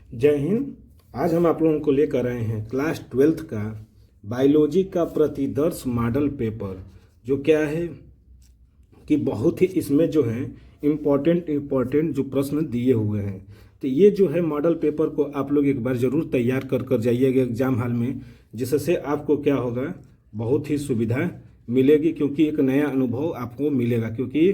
जय हिंद। आज हम आप लोगों को लेकर आए हैं क्लास 12th का बायोलॉजी का प्रतिदर्श मॉडल पेपर। जो क्या है कि बहुत ही इसमें जो है इम्पोर्टेंट जो प्रश्न दिए हुए हैं। तो ये जो है मॉडल पेपर को आप लोग एक बार ज़रूर तैयार कर जाइएगा एग्ज़ाम हॉल में, जिससे आपको क्या होगा, बहुत ही सुविधा मिलेगी, क्योंकि एक नया अनुभव आपको मिलेगा। क्योंकि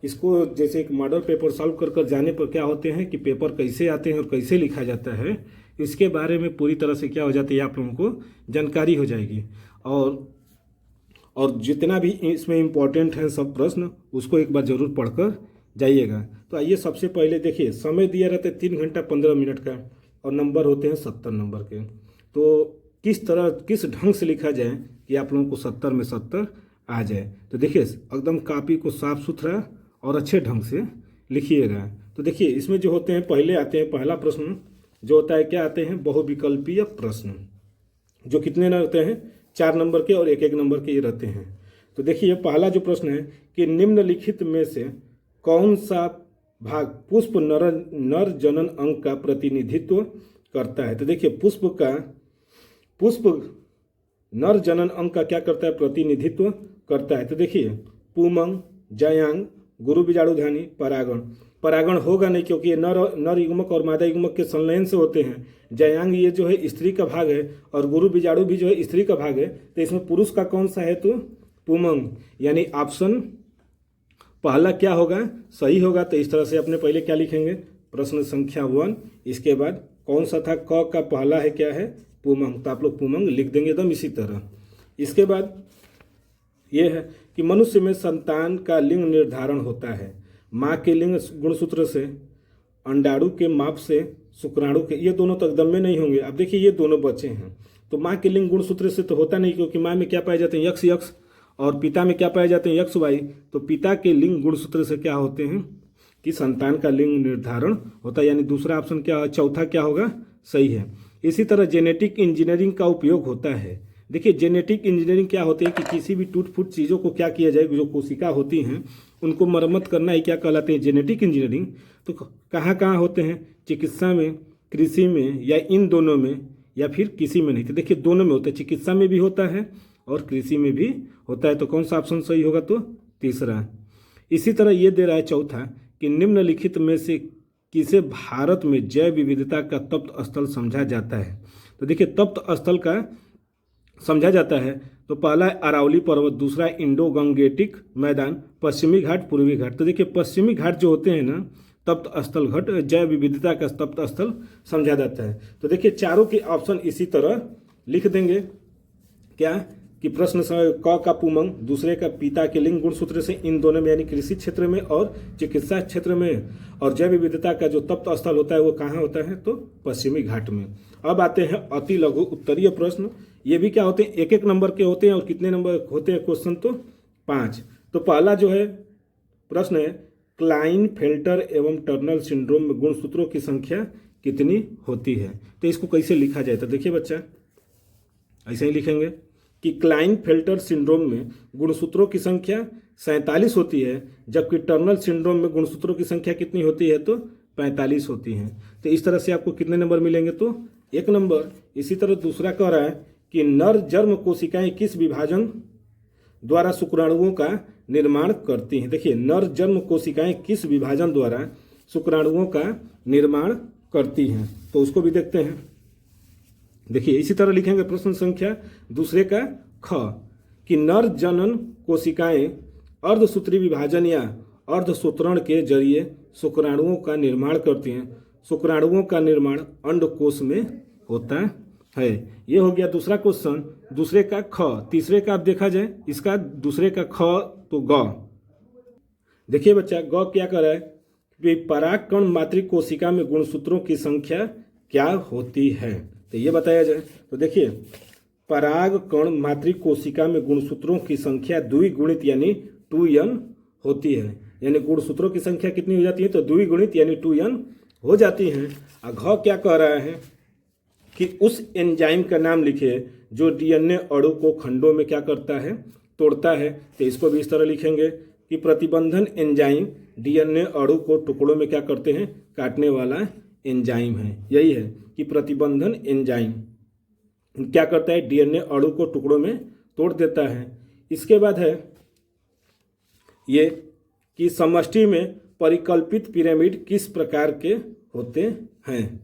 इसको जैसे एक मॉडल पेपर सॉल्व कर जाने पर क्या होते हैं कि पेपर कैसे आते हैं और कैसे लिखा जाता है, इसके बारे में पूरी तरह से क्या हो जाती है, आप लोगों को जानकारी हो जाएगी। और जितना भी इसमें इम्पोर्टेंट है सब प्रश्न, उसको एक बार ज़रूर पढ़कर जाइएगा। तो आइए सबसे पहले देखिए, समय दिया रहता है 3 घंटा 15 मिनट का और नंबर होते हैं 70 नंबर के। तो किस ढंग से लिखा जाए कि आप लोगों को 70 में 70 आ जाए। तो देखिए एकदम कॉपी को साफ सुथरा और अच्छे ढंग से लिखिएगा। तो देखिए इसमें जो होते हैं, पहले आते हैं पहला प्रश्न जो होता है, क्या आते हैं, बहुविकल्पीय प्रश्न, जो कितने रहते हैं, 4 नंबर के और 1-1 नंबर के ये रहते हैं। तो देखिए पहला जो प्रश्न है कि निम्नलिखित में से कौन सा भाग पुष्प नर जनन अंग का प्रतिनिधित्व करता है। तो देखिए पुष्प नर जनन अंग का क्या करता है, प्रतिनिधित्व करता है। तो देखिए पुमंग, जयांग, गुरु बीजाणुधानी, परागण होगा नहीं, क्योंकि ये नर युग्मक और मादा युग्मक के संलयन से होते हैं। जयांग ये जो है स्त्री का भाग है और गुरु बीजाणु भी जो है स्त्री का भाग है। तो इसमें पुरुष का कौन सा है, तो पुमंग, यानी ऑप्शन पहला क्या होगा, सही होगा। तो इस तरह से अपने पहले क्या लिखेंगे, प्रश्न संख्या 1, इसके बाद कौन सा था, क का पहला है क्या है, पुमंग, तो आप लोग पुमंग लिख देंगे एकदम इसी तरह। इसके बाद ये है कि मनुष्य में संतान का लिंग निर्धारण होता है माँ के लिंग गुणसूत्र से, अंडाणु के माप से, शुक्राणु के, ये दोनों तो एकदम में नहीं होंगे। अब देखिए ये दोनों बचे हैं, तो माँ के लिंग गुणसूत्र से तो होता नहीं, क्योंकि माँ में क्या पाए जाते हैं, यक्ष और पिता में क्या पाए जाते हैं, यक्ष वाई। तो पिता के लिंग गुणसूत्र से क्या होते हैं कि संतान का लिंग निर्धारण होता है, यानी दूसरा ऑप्शन क्या, चौथा क्या होगा, सही है। इसी तरह जेनेटिक इंजीनियरिंग का उपयोग होता है। देखिए जेनेटिक इंजीनियरिंग क्या होती है कि किसी भी टूट फूट चीज़ों को क्या किया जाए, जो कोशिका होती हैं उनको मरम्मत करना ही क्या कहलाते हैं, जेनेटिक इंजीनियरिंग। तो कहाँ कहाँ होते हैं, चिकित्सा में, कृषि में, या इन दोनों में, या फिर किसी में नहीं। तो देखिए दोनों में होता है, चिकित्सा में भी होता है और कृषि में भी होता है। तो कौन सा ऑप्शन सही होगा, तो तीसरा। इसी तरह ये दे रहा है चौथा कि निम्नलिखित में से किसे भारत में जैव विविधता का तप्त स्थल समझा जाता है। तो देखिए तप्त स्थल का समझा जाता है, तो पहला है अरावली पर्वत, दूसरा है इंडो गंगेटिक मैदान, पश्चिमी घाट, पूर्वी घाट। तो देखिए पश्चिमी घाट जो होते हैं ना, तप्त स्थल घट जैव विविधता का तप्त स्थल समझा जाता है। तो देखिए चारों के ऑप्शन इसी तरह लिख देंगे, क्या कि प्रश्न क का पुमंग, दूसरे का पिता के लिंग गुणसूत्र से, इन दोनों में यानी कृषि क्षेत्र में और चिकित्सा क्षेत्र में, और जैव विविधता का जो तप्त स्थल होता है वो कहाँ होता है, तो पश्चिमी घाट में। अब आते हैं अति लघु उत्तरीय प्रश्न। ये भी क्या होते हैं, 1-1 नंबर के होते हैं, और कितने नंबर होते हैं क्वेश्चन, तो 5। तो पहला जो है प्रश्न है, क्लाइनफेल्टर एवं टर्नर सिंड्रोम में गुणसूत्रों की संख्या कितनी होती है। तो इसको कैसे लिखा जाए, तो देखिए बच्चा ऐसे ही लिखेंगे कि क्लाइनफेल्टर सिंड्रोम में गुणसूत्रों की संख्या 47 होती है, जबकि टर्नर सिंड्रोम में गुणसूत्रों की संख्या कितनी होती है, तो 45 होती है। तो इस तरह से आपको कितने नंबर मिलेंगे, तो 1 नंबर। इसी तरह दूसरा कह रहा है कि नर जर्म कोशिकाएं किस विभाजन द्वारा शुक्राणुओं का निर्माण करती हैं। देखिए नर जर्म कोशिकाएं किस विभाजन द्वारा शुक्राणुओं का निर्माण करती हैं, तो उसको भी देखते हैं। देखिए इसी तरह लिखेंगे प्रश्न संख्या दूसरे का ख कि नर जनन कोशिकाएं अर्धसूत्री विभाजन या अर्धसूत्रण के जरिए शुक्राणुओं का निर्माण करती हैं। शुक्राणुओं का निर्माण अंडकोश में होता है। ये हो गया दूसरा क्वेश्चन, दूसरे का ख। तीसरे का अब देखा जाए, इसका दूसरे का ख तो ग। देखिए बच्चा ग क्या कर रहा है कि परागकण मातृ कोशिका में गुणसूत्रों की संख्या क्या होती है, तो ये बताया जाए। तो देखिए परागकण मातृ कोशिका में गुणसूत्रों की संख्या द्विगुणित यानी 2n होती है। यानी गुणसूत्रों की संख्या कितनी हो जाती है, तो द्विगुणित यानी 2n हो जाती है। घ क्या कह रहा है कि उस एंजाइम का नाम लिखिए जो डीएनए अणु को खंडों में क्या करता है, तोड़ता है। तो इसको भी इस तरह लिखेंगे कि प्रतिबंधन एंजाइम डीएनए अणु को टुकड़ों में क्या करते हैं, काटने वाला एंजाइम है। यही है कि प्रतिबंधन एंजाइम क्या करता है, डीएनए अणु को टुकड़ों में तोड़ देता है। इसके बाद है ये कि समष्टि में परिकल्पित पिरामिड किस प्रकार के होते हैं।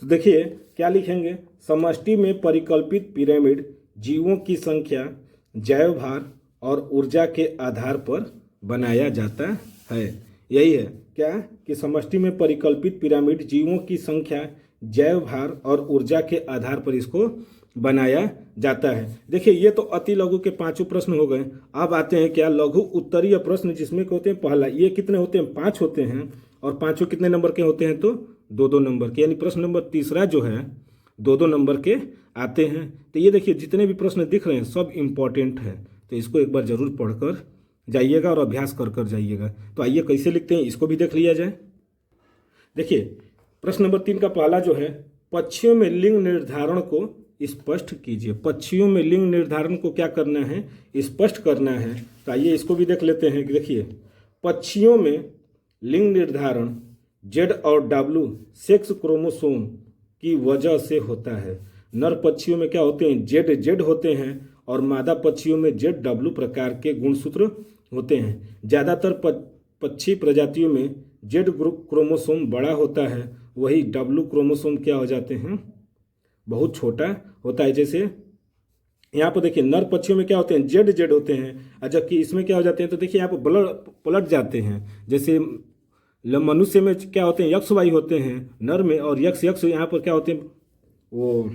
तो देखिए क्या लिखेंगे, समष्टि में परिकल्पित पिरामिड जीवों की संख्या, जैव भार और ऊर्जा के आधार पर बनाया जाता है। यही है क्या कि समष्टि में परिकल्पित पिरामिड जीवों की संख्या, जैव भार और ऊर्जा के आधार पर इसको बनाया जाता है। देखिए ये तो अति लघु के 5 प्रश्न हो गए। अब आते हैं क्या लघु उत्तरीय प्रश्न, जिसमें के होते हैं पहला, ये कितने होते हैं, 5 होते हैं और 5 कितने नंबर के होते हैं, तो 2-2 नंबर के, यानी प्रश्न नंबर तीसरा जो है 2-2 नंबर के आते हैं। तो ये देखिए जितने भी प्रश्न दिख रहे हैं सब इम्पॉर्टेंट है, तो इसको एक बार जरूर पढ़कर जाइएगा और अभ्यास कर जाइएगा। तो आइए कैसे लिखते हैं इसको भी देख लिया जाए। देखिए प्रश्न नंबर 3 का पहला जो है, पक्षियों में लिंग निर्धारण को स्पष्ट कीजिए। पक्षियों में लिंग निर्धारण को क्या करना है, स्पष्ट करना है। तो आइए इसको भी देख लेते हैं कि देखिए पक्षियों में लिंग निर्धारण जेड और डब्ल्यू सेक्स क्रोमोसोम की वजह से होता है। नर पक्षियों में क्या होते हैं, जेड जेड होते हैं और मादा पक्षियों में जेड डब्ल्यू प्रकार के गुणसूत्र होते हैं। ज़्यादातर पक्षी प्रजातियों में जेड क्रोमोसोम बड़ा होता है, वही डब्ल्यू क्रोमोसोम क्या हो जाते हैं, बहुत छोटा होता है। जैसे यहाँ पर देखिए नर पक्षियों में क्या होते हैं, जेड जेड होते हैं, जबकि इसमें क्या हो जाते हैं, तो देखिए यहाँ पर पलट जाते हैं। जैसे मनुष्य में क्या होते हैं, एक्स वाई होते हैं नर में, और यक्स यक्स यहाँ पर क्या होते हैं, वो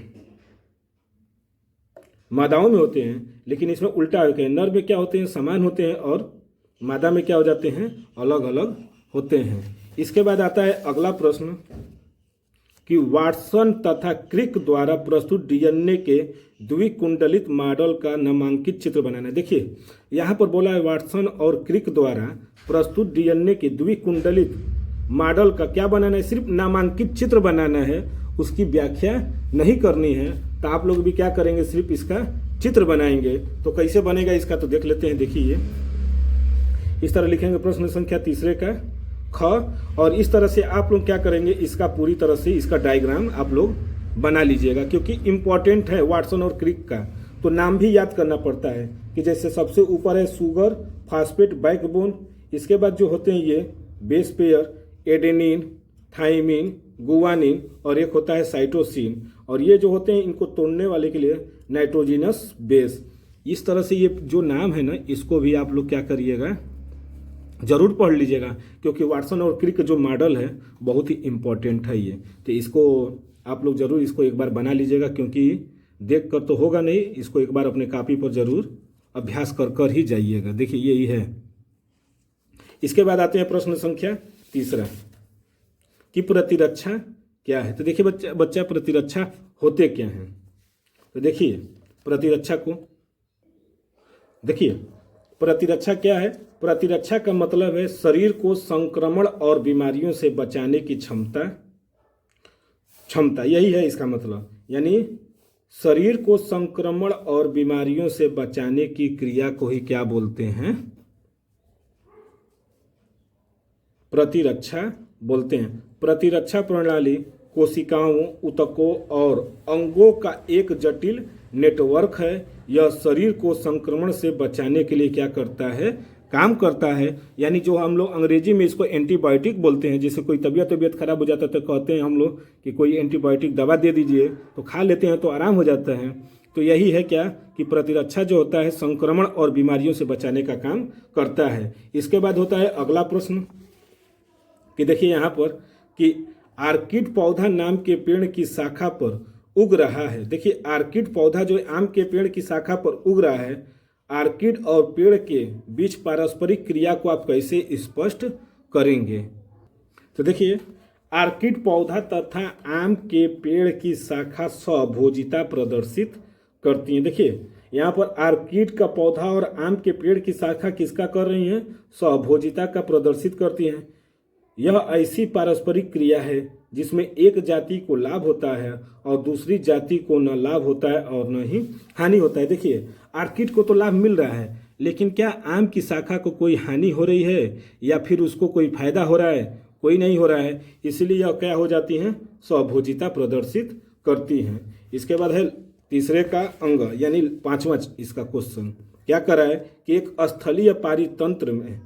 मादाओं में होते हैं। लेकिन इसमें उल्टा होते हैं, नर में क्या होते हैं, समान होते हैं और मादा में क्या हो जाते हैं, अलग अलग होते हैं। इसके बाद आता है अगला प्रश्न कि वाटसन तथा क्रिक द्वारा प्रस्तुत डीएनए के द्विकुंडलित मॉडल का नामांकित चित्र बनाना। देखिए यहाँ पर बोला है वाटसन और क्रिक द्वारा प्रस्तुत डीएनए के द्विकुंडलित मॉडल का क्या बनाना है, सिर्फ नामांकित चित्र बनाना है, उसकी व्याख्या नहीं करनी है। तो आप लोग भी क्या करेंगे, सिर्फ इसका चित्र बनाएंगे। तो कैसे बनेगा इसका तो देख लेते हैं। देखिए इस तरह लिखेंगे प्रश्न संख्या तीसरे का ख, और इस तरह से आप लोग क्या करेंगे, इसका पूरी तरह से इसका डायग्राम आप लोग बना लीजिएगा, क्योंकि इम्पॉर्टेंट है वाटसन और क्रिक का। तो नाम भी याद करना पड़ता है कि जैसे सबसे ऊपर है सुगर, फास्फेट, बैकबोन, इसके बाद जो होते हैं ये base pair, adenine, thymine, guanine, और एक होता है साइटोसिन, और ये जो होते हैं इनको तोड़ने वाले के लिए नाइट्रोजिनस बेस। इस तरह से ये जो नाम है ना, इसको भी आप लोग क्या करिएगा, जरूर पढ़ लीजिएगा, क्योंकि वाटसन और क्रिक जो मॉडल है बहुत ही इम्पोर्टेंट है ये। तो इसको आप लोग जरूर इसको एक बार बना लीजिएगा, क्योंकि देख कर तो होगा नहीं, इसको एक बार अपने कॉपी पर जरूर अभ्यास कर ही जाइएगा। देखिए यही है। इसके बाद आते हैं प्रश्न संख्या तीसरा कि प्रतिरक्षा क्या है। तो देखिए बच्चा प्रतिरक्षा होते क्या हैं। तो देखिए प्रतिरक्षा को, देखिए प्रतिरक्षा क्या है, प्रतिरक्षा का मतलब है शरीर को संक्रमण और बीमारियों से बचाने की क्षमता, यही है इसका मतलब। यानी शरीर को संक्रमण और बीमारियों से बचाने की क्रिया को ही क्या बोलते हैं, प्रतिरक्षा बोलते हैं। प्रतिरक्षा प्रणाली कोशिकाओं, ऊतकों और अंगों का एक जटिल नेटवर्क है। यह शरीर को संक्रमण से बचाने के लिए क्या करता है, काम करता है। यानी जो हम लोग अंग्रेजी में इसको एंटीबायोटिक बोलते हैं। जैसे कोई तबीयत खराब हो जाता है तो कहते हैं हम लोग कि कोई एंटीबायोटिक दवा दे दीजिए, तो खा लेते हैं तो आराम हो जाता है। तो यही है क्या कि प्रतिरक्षा जो होता है संक्रमण और बीमारियों से बचाने का काम करता है। इसके बाद होता है अगला प्रश्न कि देखिए यहाँ पर कि आर्किड पौधा नाम के पेड़ की शाखा पर उग रहा है। देखिए आर्किड पौधा जो आम के पेड़ की शाखा पर उग रहा है, आर्किड और पेड़ के बीच पारस्परिक क्रिया को आप कैसे स्पष्ट करेंगे। तो देखिए आर्किड पौधा तथा आम के पेड़ की शाखा स्वभोजिता प्रदर्शित करती हैं। देखिए यहाँ पर आर्किड का पौधा और आम के पेड़ की शाखा किसका कर रही हैं, स्वभोजिता का प्रदर्शित करती हैं। यह ऐसी पारस्परिक क्रिया है जिसमें एक जाति को लाभ होता है और दूसरी जाति को न लाभ होता है और न ही हानि होता है। देखिए आर्किड को तो लाभ मिल रहा है, लेकिन क्या आम की शाखा को कोई हानि हो रही है या फिर उसको कोई फायदा हो रहा है, कोई नहीं हो रहा है, इसलिए यह क्या हो जाती हैं, स्वभोजिता प्रदर्शित करती हैं। इसके बाद है तीसरे का अंग यानी पांचवा इसका क्वेश्चन क्या कर रहा है कि एक स्थलीय पारितंत्र में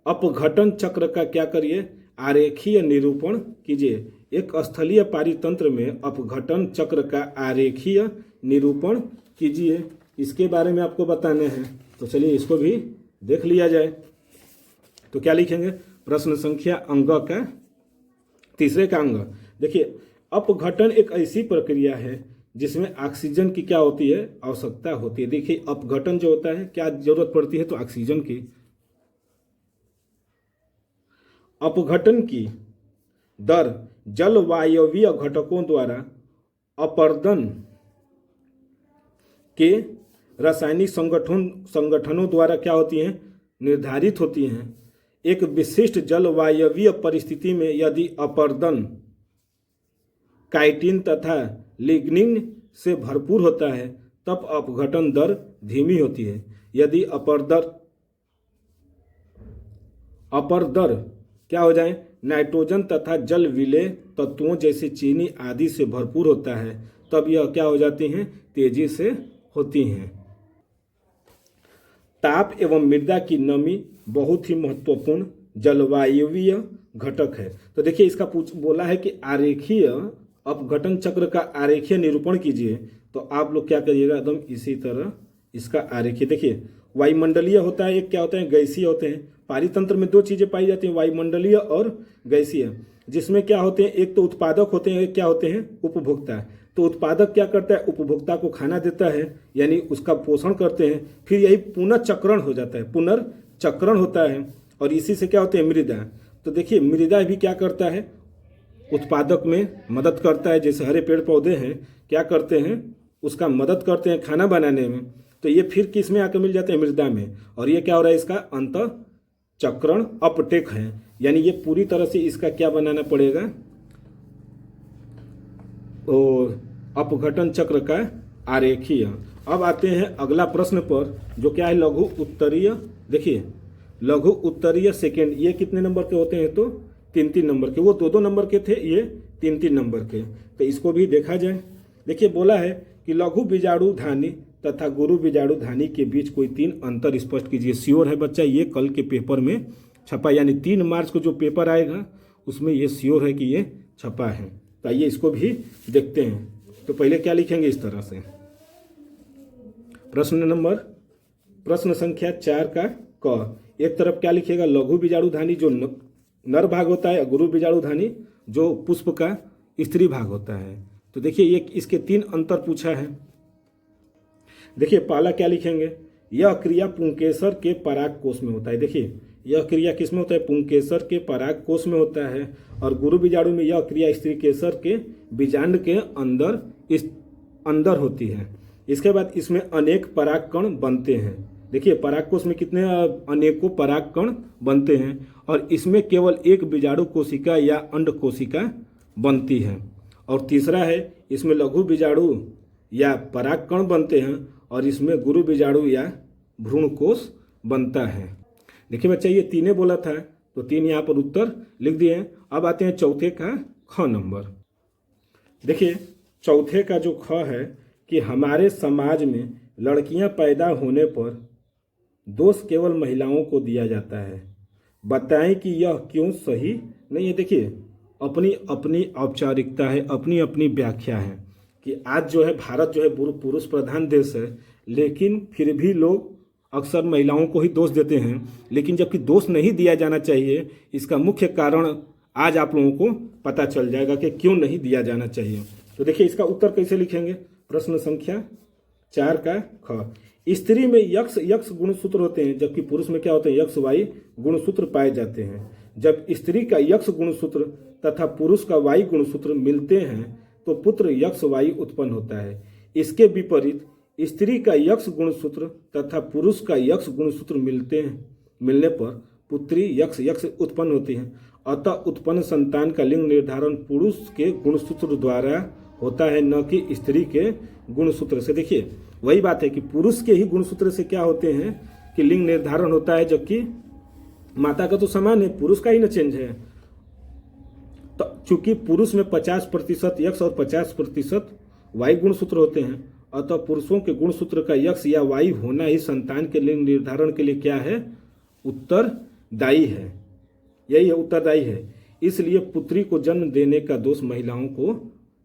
अपघटन चक्र का क्या करिए, आरेखीय निरूपण कीजिए। एक स्थलीय पारितंत्र में अपघटन चक्र का आरेखीय निरूपण कीजिए, इसके बारे में आपको बताना है। तो चलिए इसको भी देख लिया जाए। तो क्या लिखेंगे, प्रश्न संख्या अंग का तीसरे का अंग। देखिए अपघटन एक ऐसी प्रक्रिया है जिसमें ऑक्सीजन की क्या होती है, आवश्यकता होती है। देखिए अपघटन जो होता है क्या जरूरत पड़ती है, तो ऑक्सीजन की। अपघटन की दर जलवायवीय घटकों द्वारा अपरदन के रासायनिक संगठनों द्वारा क्या होती हैं, निर्धारित होती हैं। एक विशिष्ट जलवायवीय परिस्थिति में यदि अपरदन काइटिन तथा लिग्निन से भरपूर होता है तब अपघटन दर धीमी होती है। यदि अपर दर क्या हो जाए, नाइट्रोजन तथा जल विलेय तत्वों जैसे चीनी आदि से भरपूर होता है तब यह क्या हो जाती हैं, तेजी से होती हैं। ताप एवं मृदा की नमी बहुत ही महत्वपूर्ण जलवायवीय घटक है। तो देखिए इसका बोला है कि आरेखीय अपघटन चक्र का आरेखीय निरूपण कीजिए। तो आप लोग क्या करिएगा, एकदम इसी तरह इसका आरेखीय। देखिए वायुमंडलीय होता है, एक क्या होता है, गैसीय होते हैं। पारितंत्र में दो चीजें पाई जाती हैं, वायुमंडलीय और गैसीय, जिसमें क्या होते हैं, एक तो उत्पादक होते हैं, एक क्या होते हैं, उपभोक्ता। तो उत्पादक क्या करता है, उपभोक्ता को खाना देता है यानी उसका पोषण करते हैं, फिर यही पुनर्चक्रण हो जाता है, पुनर्चक्रण होता है और इसी से क्या होते हैं, मृदा। तो देखिए मृदा भी क्या करता है, उत्पादक में मदद करता है। जैसे हरे पेड़ पौधे हैं क्या करते हैं, उसका मदद करते हैं खाना बनाने में। तो ये फिर किस में आकर मिल जाते हैं, मृदा में। और ये क्या हो रहा है, इसका अंत चक्रण अपटेक है, यानी ये पूरी तरह से इसका क्या बनाना पड़ेगा, और अपघटन चक्र का आरेखीय। अब आते हैं अगला प्रश्न पर जो क्या है, लघु उत्तरीय। देखिए लघु उत्तरीय सेकेंड, ये कितने नंबर के होते हैं, तो 3-3 नंबर के। वो 2-2 नंबर के थे, ये 3-3 नंबर के। तो इसको भी देखा जाए। देखिए बोला है कि लघु बीजाणु धानी तथा गुरु बीजाणु धानी के बीच कोई 3 अंतर स्पष्ट कीजिए। श्योर है बच्चा, ये कल के पेपर में छपा, यानी 3 मार्च को जो पेपर आएगा उसमें ये श्योर है कि ये छपा है। तो आइए इसको भी देखते हैं। तो पहले क्या लिखेंगे, इस तरह से प्रश्न संख्या 4 का क। एक तरफ क्या लिखेगा, लघु बीजाणु धानी जो नर भाग होता है, गुरु बीजाणु धानी जो पुष्प का स्त्री भाग होता है। तो देखिए ये इसके 3 अंतर पूछा है। देखिए पहला क्या लिखेंगे, यह क्रिया पुंकेसर के पराग कोष में होता है। देखिए यह क्रिया किस में होता है, पुंकेसर के पराग कोष में होता है। और गुरु बीजाणु में यह क्रिया स्त्री केसर के बीजांड के अंदर होती है। इसके बाद इसमें अनेक पराग कण बनते हैं। देखिए पराग कोष में कितने अनेकों पराग कण बनते हैं और इसमें केवल एक बीजाणु कोशिका या अंड कोशिका बनती है। और तीसरा है इसमें लघु बीजाणु या पराग कण बनते हैं और इसमें गुरु बीजाणु या भ्रूण कोष बनता है। देखिए बच्चा ये 3 बोला था, तो 3 यहाँ पर उत्तर लिख दिए। अब आते हैं चौथे का ख नंबर। देखिए चौथे का जो ख है कि हमारे समाज में लड़कियां पैदा होने पर दोष केवल महिलाओं को दिया जाता है, बताएं कि यह क्यों सही नहीं है। देखिए अपनी अपनी औपचारिकता है, अपनी अपनी व्याख्या है कि आज जो है भारत जो है पुरुष प्रधान देश है, लेकिन फिर भी लोग अक्सर महिलाओं को ही दोष देते हैं, लेकिन जबकि दोष नहीं दिया जाना चाहिए। इसका मुख्य कारण आज आप लोगों को पता चल जाएगा कि क्यों नहीं दिया जाना चाहिए। तो देखिए इसका उत्तर कैसे लिखेंगे, प्रश्न संख्या 4 का ख। स्त्री में यक्ष गुणसूत्र होते हैं, जबकि पुरुष में क्या होते हैं, यक्ष वाई गुणसूत्र पाए जाते हैं। जब स्त्री का यक्ष गुणसूत्र तथा पुरुष का वाई गुणसूत्र मिलते हैं तो पुत्र यक्ष वाई उत्पन्न होता है। इसके विपरीत स्त्री का यक्ष गुणसूत्र तथा पुरुष का यक्ष गुणसूत्र मिलने पर पुत्री यक्ष उत्पन्न होती है। अतः उत्पन्न संतान का लिंग निर्धारण पुरुष के गुणसूत्र द्वारा होता है, न कि स्त्री के गुणसूत्र से। देखिए वही बात है कि पुरुष के ही गुणसूत्र से क्या होते हैं कि लिंग निर्धारण होता है, जबकि माता का तो समान है, पुरुष का ही न चेंज है। चूंकि पुरुष में 50% X और 50% Y गुणसूत्र होते हैं, अतः पुरुषों के गुणसूत्र का X या Y होना ही संतान के लिंग निर्धारण के लिए क्या है, उत्तरदायी है। यही है, उत्तरदायी है। इसलिए पुत्री को जन्म देने का दोष महिलाओं को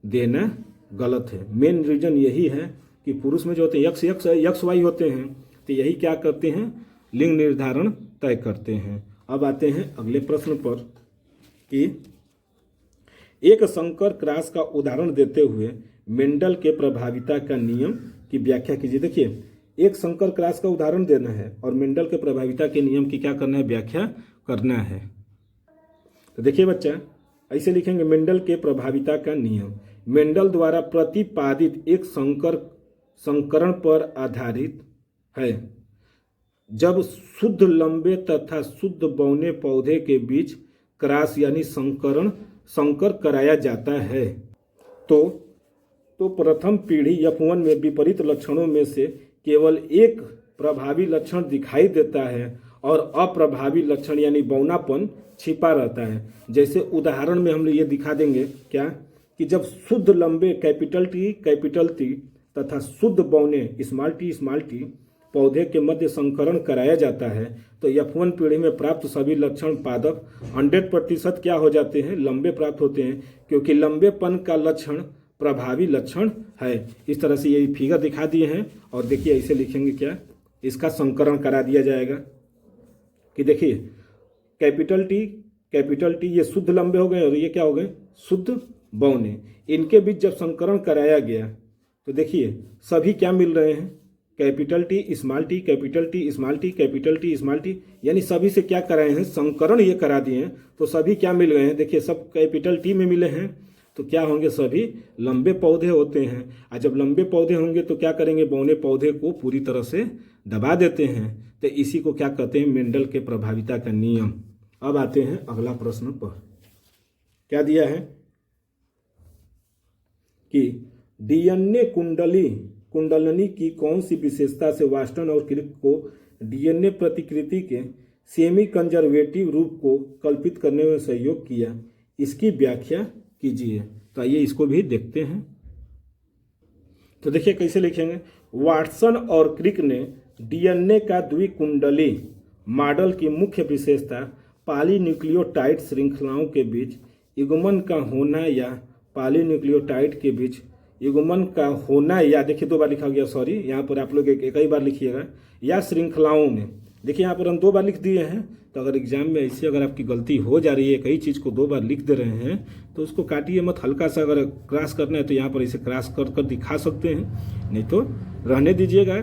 देना गलत है। मेन रीजन यही है कि पुरुष में जो होते हैं X Y होते हैं, तो यही क्या करते हैं, लिंग निर्धारण तय करते हैं। अब आते हैं अगले प्रश्न पर कि एक संकर क्रॉस का उदाहरण देते हुए मेंडल के प्रभाविता का नियम की व्याख्या कीजिए। देखिए, एक संकर क्रॉस का उदाहरण देना है और मेंडल के प्रभाविता के नियम की क्या करना है, व्याख्या करना है। तो देखिए बच्चा, ऐसे लिखेंगे, मेंडल के प्रभाविता का नियम मेंडल द्वारा प्रतिपादित एक संकरण पर आधारित है। जब शुद्ध लंबे तथा शुद्ध बौने पौधे के बीच क्रॉस यानी संकर कराया जाता है तो प्रथम पीढ़ी F1 में विपरीत लक्षणों में से केवल एक प्रभावी लक्षण दिखाई देता है और अप्रभावी लक्षण यानी बौनापन छिपा रहता है। जैसे उदाहरण में हम लोग ये दिखा देंगे क्या, कि जब शुद्ध लंबे कैपिटल टी तथा शुद्ध बौने स्मॉल टी पौधे के मध्य संकरण कराया जाता है तो F1 पीढ़ी में प्राप्त सभी लक्षण पादप 100% क्या हो जाते हैं, लंबे प्राप्त होते हैं, क्योंकि लंबेपन का लक्षण प्रभावी लक्षण है। इस तरह से ये फिगर दिखा दिए हैं। और देखिए ऐसे लिखेंगे क्या, इसका संकरण करा दिया जाएगा कि देखिए कैपिटल टी ये शुद्ध लंबे हो गए और ये क्या हो गए, शुद्ध बौने। इनके बीच जब संकरण कराया गया तो देखिए सभी क्या मिल रहे हैं, capital T small T capital T small T capital T small T, यानी सभी से क्या कराए हैं, संकरण ये करा दिए हैं। तो सभी क्या मिल गए हैं, देखिए सब कैपिटल टी में मिले हैं, तो क्या होंगे, सभी लंबे पौधे होते हैं। और जब लंबे पौधे होंगे तो क्या करेंगे, बौने पौधे को पूरी तरह से दबा देते हैं। तो इसी को क्या कहते हैं, मेंडल के प्रभाविता का नियम। अब आते हैं अगला प्रश्न पर, क्या दिया है कि डीएनए कुंडलनी की कौन सी विशेषता से वाटसन और क्रिक को डीएनए प्रतिकृति के सेमी कंजर्वेटिव रूप को कल्पित करने में सहयोग किया, इसकी व्याख्या कीजिए। तो आइए इसको भी देखते हैं। तो देखिए कैसे लिखेंगे, वाटसन और क्रिक ने डीएनए का द्विकुंडली मॉडल की मुख्य विशेषता पॉलीन्यूक्लियोटाइड श्रृंखलाओं के बीच युग्मन का होना या पॉलीन्यूक्लियोटाइड के बीच युग्मन का होना, या देखिए दो बार लिखा गया, सॉरी यहाँ पर आप लोग एक ही बार लिखिएगा, या श्रृंखलाओं में। देखिए यहाँ पर हम दो बार लिख दिए हैं, तो अगर एग्जाम में ऐसे अगर आपकी गलती हो जा रही है, कई चीज़ को दो बार लिख दे रहे हैं, तो उसको काटिए मत। हल्का सा अगर क्रॉस करना है तो यहाँ पर इसे क्रॉस कर दिखा सकते हैं, नहीं तो रहने दीजिएगा।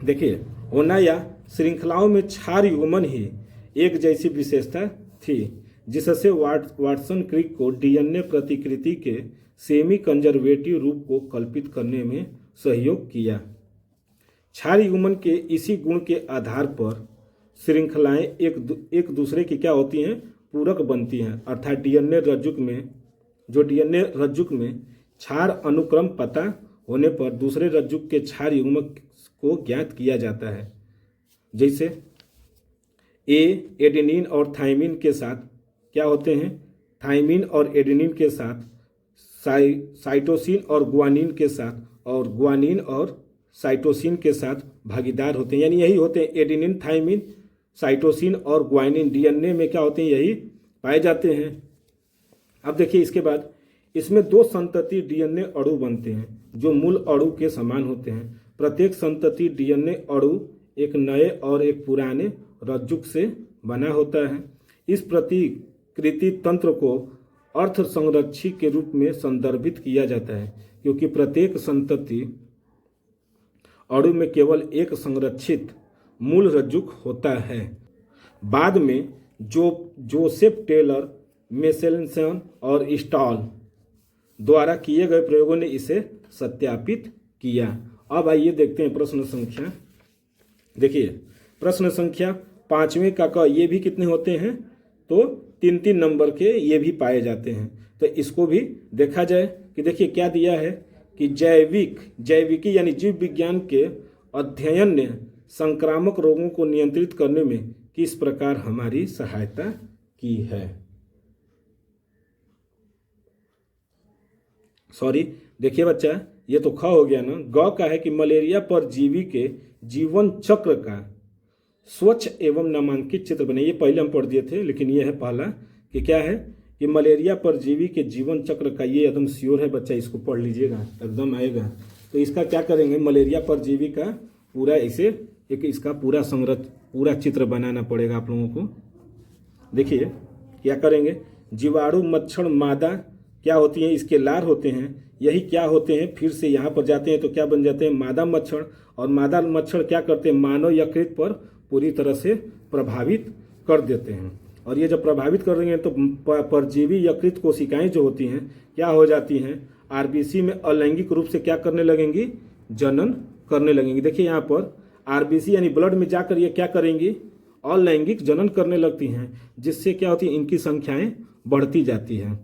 देखिए होना या श्रृंखलाओं में क्षार युग्मन ही एक जैसी विशेषता थी जिससे वाटसन क्रिक को डीएनए प्रतिकृति के सेमी कंजर्वेटिव रूप को कल्पित करने में सहयोग किया। क्षार युग्मन के इसी गुण के आधार पर श्रृंखलाएं एक दूसरे की क्या होती हैं, पूरक बनती हैं। अर्थात डीएनए रज्जुक में क्षार अनुक्रम पता होने पर दूसरे रज्जुक के क्षार युग्म को ज्ञात किया जाता है। जैसे एडेनिन और थाइमिन के साथ क्या होते हैं, थाइमिन और एडेनिन के साथ साइटोसिन और गुआनिन के साथ, और गुआनिन और साइटोसिन के साथ भागीदार होते हैं। यानी यही होते हैं, एडेनिन थाइमिन साइटोसिन और गुआनिन डीएनए में क्या होते हैं, यही पाए जाते हैं। अब देखिए इसके बाद इसमें दो संतति डीएनए अणु बनते हैं जो मूल अणु के समान होते हैं। प्रत्येक संतति डीएनए अणु एक नए और एक पुराने रज्जुक से बना होता है। इस प्रतिकृति तंत्र को अर्थ संरक्षी के रूप में संदर्भित किया जाता है, क्योंकि प्रत्येक संतति अणु में केवल एक संरक्षित मूल रज्जुक होता है। बाद में जोसेफ टेलर, मेसेल्सन और स्टॉल द्वारा किए गए प्रयोगों ने इसे सत्यापित किया। अब आइए देखते हैं प्रश्न संख्या। देखिए प्रश्न संख्या 5वें का ये भी कितने होते हैं, तो 3-3 नंबर के ये भी पाए जाते हैं। तो इसको भी देखा जाए कि देखिए क्या दिया है कि जैविकी यानी जीव विज्ञान के अध्ययन ने संक्रामक रोगों को नियंत्रित करने में किस प्रकार हमारी सहायता की है। सॉरी, देखिए बच्चा, ये तो ख हो गया ना। ग का है कि मलेरिया परजीवी के जीवन चक्र का स्वच्छ एवं नामांकित चित्र बने। ये पहले हम पढ़ दिए थे, लेकिन ये है पहला कि क्या है कि मलेरिया परजीवी के जीवन चक्र का, ये एकदम श्योर है बच्चा, इसको पढ़ लीजिएगा, एकदम आएगा। तो इसका क्या करेंगे, मलेरिया परजीवी का पूरा ऐसे एक इसका पूरा चित्र बनाना पड़ेगा आप लोगों को। देखिए क्या करेंगे, जीवाणु मच्छर मादा क्या होती हैं, इसके लार होते हैं, यही क्या होते हैं, फिर से यहाँ पर जाते हैं तो क्या बन जाते हैं, मादा मच्छर। और मादा मच्छर क्या करते हैं, मानव यकृत पर पूरी तरह से प्रभावित कर देते हैं। और ये जब प्रभावित कर रही हैं तो परजीवी यकृत कोशिकाएं जो होती हैं क्या हो जाती हैं, आरबीसी में अलैंगिक रूप से क्या करने लगेंगी, जनन करने लगेंगी। देखिए यहाँ पर आरबीसी यानी ब्लड में जाकर ये क्या करेंगी, अलैंगिक जनन करने लगती हैं, जिससे क्या होती है, इनकी संख्याएं बढ़ती जाती हैं।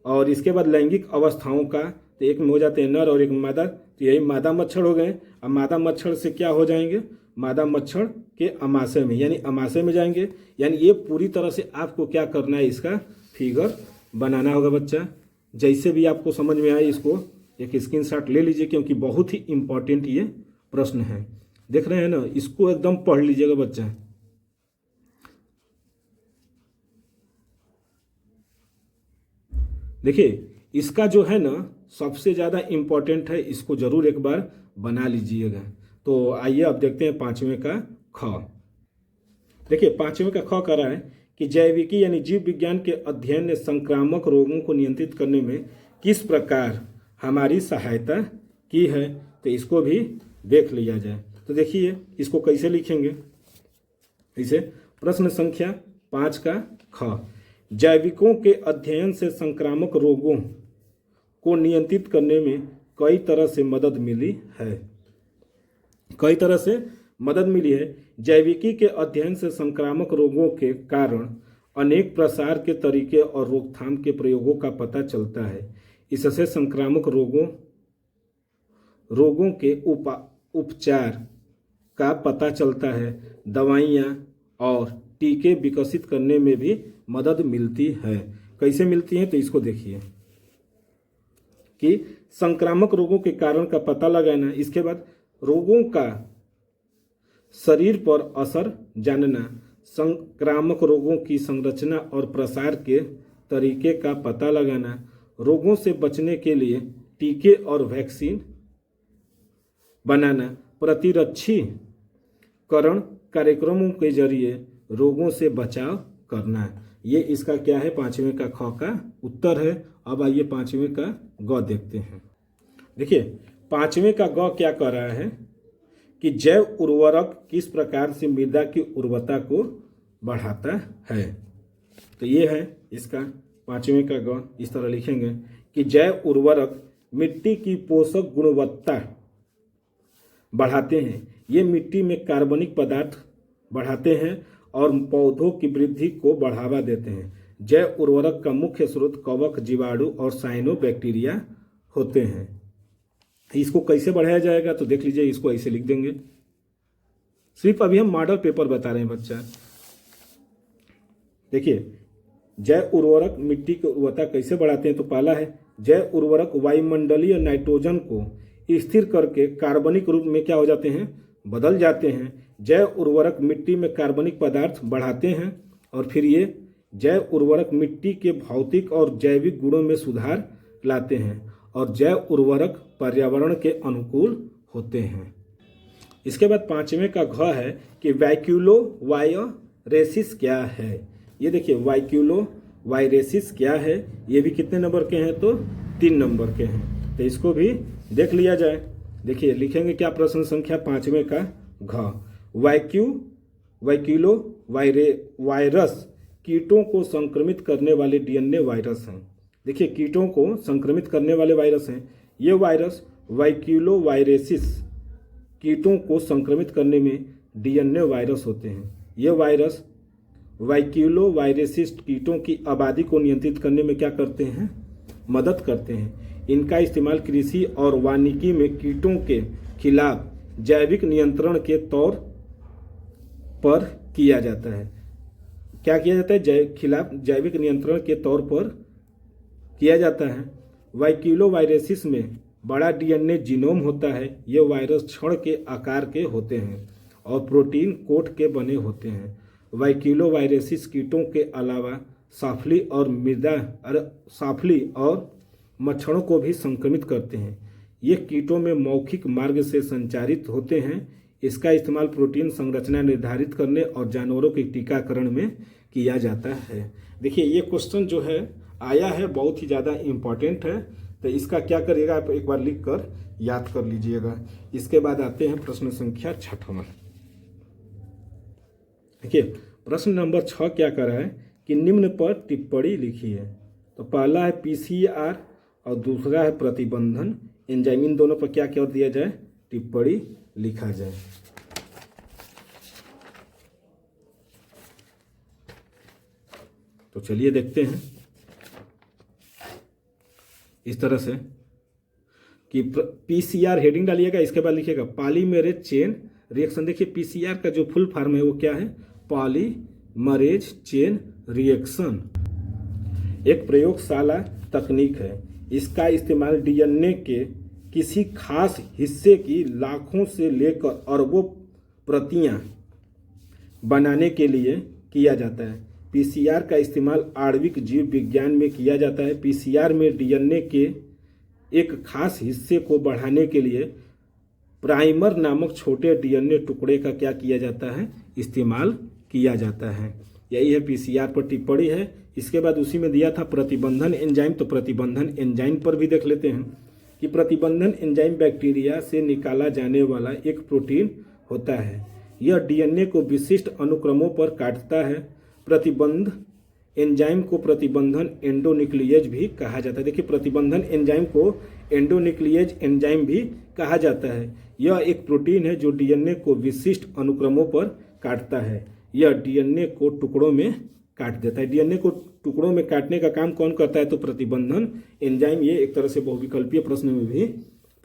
और इसके बाद लैंगिक अवस्थाओं का, तो एक में हो जाते हैं नर और एक मादा, तो यही मादा मच्छर हो गए। अब मादा मच्छर से क्या हो जाएंगे, मादा मच्छर के अमाशय में, यानी अमाशय में जाएंगे। यानी ये पूरी तरह से आपको क्या करना है, इसका फिगर बनाना होगा बच्चा। जैसे भी आपको समझ में आए इसको एक स्क्रीनशॉट ले लीजिए, क्योंकि बहुत ही इंपॉर्टेंट ये प्रश्न है। देख रहे हैं ना, इसको एकदम पढ़ लीजिएगा बच्चा। देखिए इसका जो है ना सबसे ज़्यादा इम्पोर्टेंट है, इसको जरूर एक बार बना लीजिएगा। तो आइए अब देखते हैं पांचवें का ख। देखिए पांचवें का ख कह रहा है कि जैविकी यानी जीव विज्ञान के अध्ययन ने संक्रामक रोगों को नियंत्रित करने में किस प्रकार हमारी सहायता की है। तो इसको भी देख लिया जाए। तो देखिए इसको कैसे लिखेंगे, इसे प्रश्न संख्या 5 का ख, जैविकों के अध्ययन से संक्रामक रोगों को नियंत्रित करने में कई तरह से मदद मिली है। कई तरह से मदद मिली है। जैविकी के अध्ययन से संक्रामक रोगों के कारण अनेक प्रसार के तरीके और रोकथाम के प्रयोगों का पता चलता है। इससे संक्रामक रोगों के उपचार का पता चलता है। दवाइयाँ और टीके विकसित करने में भी मदद मिलती है। कैसे मिलती हैं, तो इसको देखिए कि संक्रामक रोगों के कारण का पता लगाना, इसके बाद रोगों का शरीर पर असर जानना, संक्रामक रोगों की संरचना और प्रसार के तरीके का पता लगाना, रोगों से बचने के लिए टीके और वैक्सीन बनाना, प्रतिरक्षीकरण कार्यक्रमों के जरिए रोगों से बचाव करना। ये इसका क्या है, पांचवें का ख का उत्तर है। अब आइए पांचवें का ग देखते हैं। देखिए पांचवें का ग क्या कह रहा है कि जैव उर्वरक किस प्रकार से मृदा की उर्वरता को बढ़ाता है। तो ये है इसका पांचवें का ग। इस तरह लिखेंगे कि जैव उर्वरक मिट्टी की पोषक गुणवत्ता बढ़ाते हैं। ये मिट्टी में कार्बनिक पदार्थ बढ़ाते हैं और पौधों की वृद्धि को बढ़ावा देते हैं। जैव उर्वरक का मुख्य स्रोत कवक, जीवाणु और साइनोबैक्टीरिया होते हैं। इसको कैसे बढ़ाया जाएगा, तो देख लीजिए, इसको ऐसे लिख देंगे। सिर्फ अभी हम मॉडल पेपर बता रहे हैं बच्चा। देखिए जैव उर्वरक मिट्टी की उर्वरता कैसे बढ़ाते हैं। तो पहला है जैव उर्वरक वायुमंडलीय नाइट्रोजन को स्थिर करके कार्बनिक रूप में क्या हो जाते हैं, बदल जाते हैं। जैव उर्वरक मिट्टी में कार्बनिक पदार्थ बढ़ाते हैं और फिर ये जैव उर्वरक मिट्टी के भौतिक और जैविक गुणों में सुधार लाते हैं और जैव उर्वरक पर्यावरण के अनुकूल होते हैं। इसके बाद पांचवें का घ है कि वैक्यूलोवायरेसिस क्या है। ये देखिए वैक्यूलोवायरेसिस क्या है, ये भी कितने नंबर के हैं, तो 3 नंबर के हैं। तो इसको भी देख लिया जाए। देखिए लिखेंगे क्या, प्रश्न संख्या पांचवें का घ, वैक्यूलो वायरस कीटों को संक्रमित करने वाले डीएनए वायरस हैं। देखिए कीटों को संक्रमित करने वाले वायरस हैं। ये वायरस वैक्यूलो वायरेसिस कीटों को संक्रमित करने में डीएनए वायरस होते हैं। ये वायरस वैक्यूलो वायरेसिस कीटों की आबादी को नियंत्रित करने में क्या करते हैं, मदद करते हैं। इनका इस्तेमाल कृषि और वानिकी में कीटों के खिलाफ जैविक नियंत्रण के तौर पर किया जाता है। क्या किया जाता है, खिलाफ जैविक नियंत्रण के तौर पर किया जाता है। वाइक्यूलोवायरेसिस में बड़ा डीएनए जीनोम होता है। ये वायरस छड़ के आकार के होते हैं और प्रोटीन कोट के बने होते हैं। वाइक्यूलोवायरेसिस कीटों के अलावा साफली और मच्छरों को भी संक्रमित करते हैं। ये कीटों में मौखिक मार्ग से संचारित होते हैं। इसका इस्तेमाल प्रोटीन संरचना निर्धारित करने और जानवरों के टीकाकरण में किया जाता है। देखिए ये क्वेश्चन जो है आया है, बहुत ही ज़्यादा इम्पॉर्टेंट है, तो इसका क्या करिएगा आप एक बार लिख कर याद कर लीजिएगा। इसके बाद आते हैं प्रश्न संख्या 6वां। देखिए प्रश्न नंबर 6 क्या कर रहा है कि निम्न पर टिप्पणी लिखी है। तो पहला है पीसीआर और दूसरा है प्रतिबंधन एंजाइम। इन दोनों पर क्या क्या दिया जाए, टिप्पणी लिखा जाए। तो चलिए देखते हैं इस तरह से कि पीसीआर हेडिंग डालिएगा, इसके बाद लिखिएगा पॉलीमरेज चेन रिएक्शन। देखिए पीसीआर का जो फुल फॉर्म है वो क्या है, पॉलीमरेज चेन रिएक्शन। एक प्रयोगशाला तकनीक है। इसका इस्तेमाल डीएनए के किसी खास हिस्से की लाखों से लेकर अरबों प्रतियां बनाने के लिए किया जाता है। पीसीआर का इस्तेमाल आणविक जीव विज्ञान में किया जाता है। पीसीआर में डीएनए के एक खास हिस्से को बढ़ाने के लिए प्राइमर नामक छोटे डीएनए टुकड़े का क्या किया जाता है, इस्तेमाल किया जाता है। यही है पीसीआर पर टिप्पणी है। इसके बाद उसी में दिया था प्रतिबंधन एंजाइम। तो प्रतिबंधन एंजाइम पर भी देख लेते हैं कि प्रतिबंधन एंजाइम बैक्टीरिया से निकाला जाने वाला एक प्रोटीन होता है। यह डीएनए को विशिष्ट अनुक्रमों पर काटता है। प्रतिबंध एंजाइम को प्रतिबंधन एंडोन्यूक्लियेज भी कहा जाता है। देखिए प्रतिबंधन एंजाइम को एंडोन्यूक्लियेज एंजाइम भी कहा जाता है। यह एक प्रोटीन है जो डीएनए को विशिष्ट अनुक्रमों पर काटता है। यह डीएनए को टुकड़ों में काट देता है। डीएनए को टुकड़ों में काटने का काम कौन करता है, तो प्रतिबंधन एंजाइम। ये एक तरह से बहुविकल्पीय प्रश्न में भी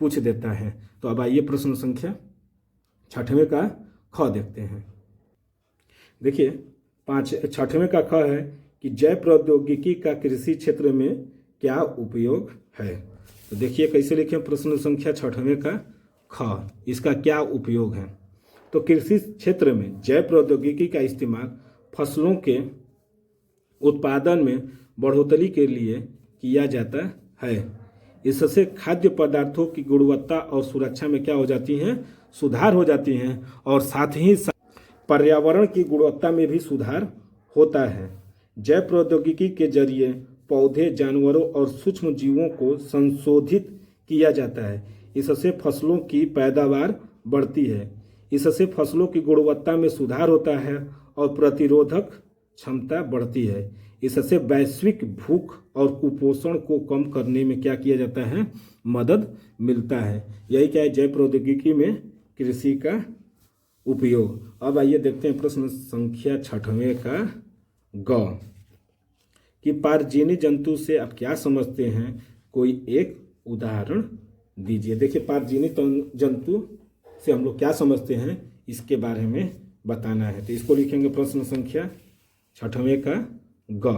पूछ देता है। तो अब आइए प्रश्न संख्या 6वें का ख देखते हैं। देखिए 6वें का ख है कि जैव प्रौद्योगिकी का कृषि क्षेत्र में क्या उपयोग है। तो देखिए कैसे लिखें प्रश्न संख्या 6वें का ख, इसका क्या उपयोग है। तो कृषि क्षेत्र में जैव प्रौद्योगिकी का इस्तेमाल फसलों के उत्पादन में बढ़ोतरी के लिए किया जाता है। इससे खाद्य पदार्थों की गुणवत्ता और सुरक्षा में क्या हो जाती हैं, सुधार हो जाती हैं, और साथ ही पर्यावरण की गुणवत्ता में भी सुधार होता है। जैव प्रौद्योगिकी के जरिए पौधे, जानवरों और सूक्ष्म जीवों को संशोधित किया जाता है। इससे फसलों की पैदावार बढ़ती है। इससे फसलों की गुणवत्ता में सुधार होता है और प्रतिरोधक क्षमता बढ़ती है। इससे वैश्विक भूख और कुपोषण को कम करने में क्या किया जाता है, मदद मिलता है। यही क्या है जैव प्रौद्योगिकी में कृषि का उपयोग। अब आइए देखते हैं प्रश्न संख्या 6वें का ग कि पारजीनी जंतु से आप क्या समझते हैं, कोई एक उदाहरण दीजिए। देखिए पारजीनी जंतु से हम लोग क्या समझते हैं, इसके बारे में बताना है। तो इसको लिखेंगे प्रश्न संख्या 6वें का ग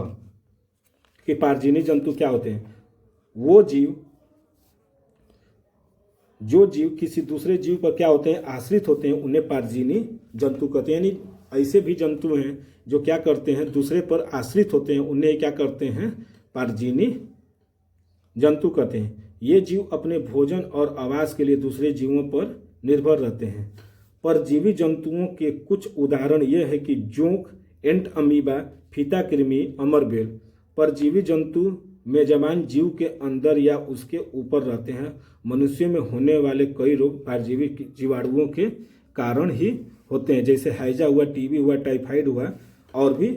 कि पारजीनी जंतु क्या होते हैं, वो जीव जो जीव किसी दूसरे जीव पर क्या होते हैं, आश्रित होते हैं, उन्हें पारजीनी जंतु कहते हैं। यानी ऐसे भी जंतु हैं जो क्या करते हैं, दूसरे पर आश्रित होते हैं, उन्हें क्या करते हैं, पारजीनी जंतु कहते हैं। ये जीव अपने भोजन और आवास के लिए दूसरे जीवों पर निर्भर रहते हैं। परजीवी जंतुओं के कुछ उदाहरण ये है कि जोंक, एंट अमीबा, फीता कृमि, अमरबेल। परजीवी जंतु मेजबान जीव के अंदर या उसके ऊपर रहते हैं। मनुष्यों में होने वाले कई रोग परजीवी जीवाणुओं के कारण ही होते हैं, जैसे हैजा हुआ, टीबी हुआ, टाइफाइड हुआ, और भी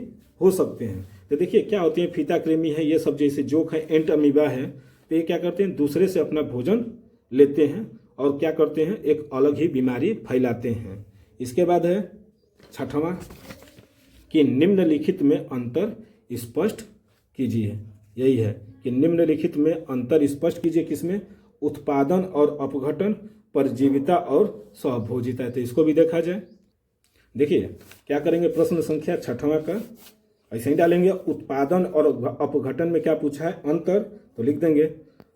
हो सकते हैं। तो देखिए क्या होते हैं, फीता कृमि है, ये सब जैसे जोंक है, एंट अमीबा है, तो ये क्या करते हैं, दूसरे से अपना भोजन लेते हैं और क्या करते हैं, एक अलग ही बीमारी फैलाते हैं। इसके बाद है 6वां कि निम्नलिखित में अंतर स्पष्ट कीजिए। यही है कि निम्नलिखित में अंतर स्पष्ट कीजिए, किसमें, उत्पादन और अपघटन, परजीविता और सहभोजिता। तो इसको भी देखा जाए। देखिए क्या करेंगे, प्रश्न संख्या 6वां का ऐसे ही डालेंगे। उत्पादन और अपघटन में क्या पूछा है, अंतर, तो लिख देंगे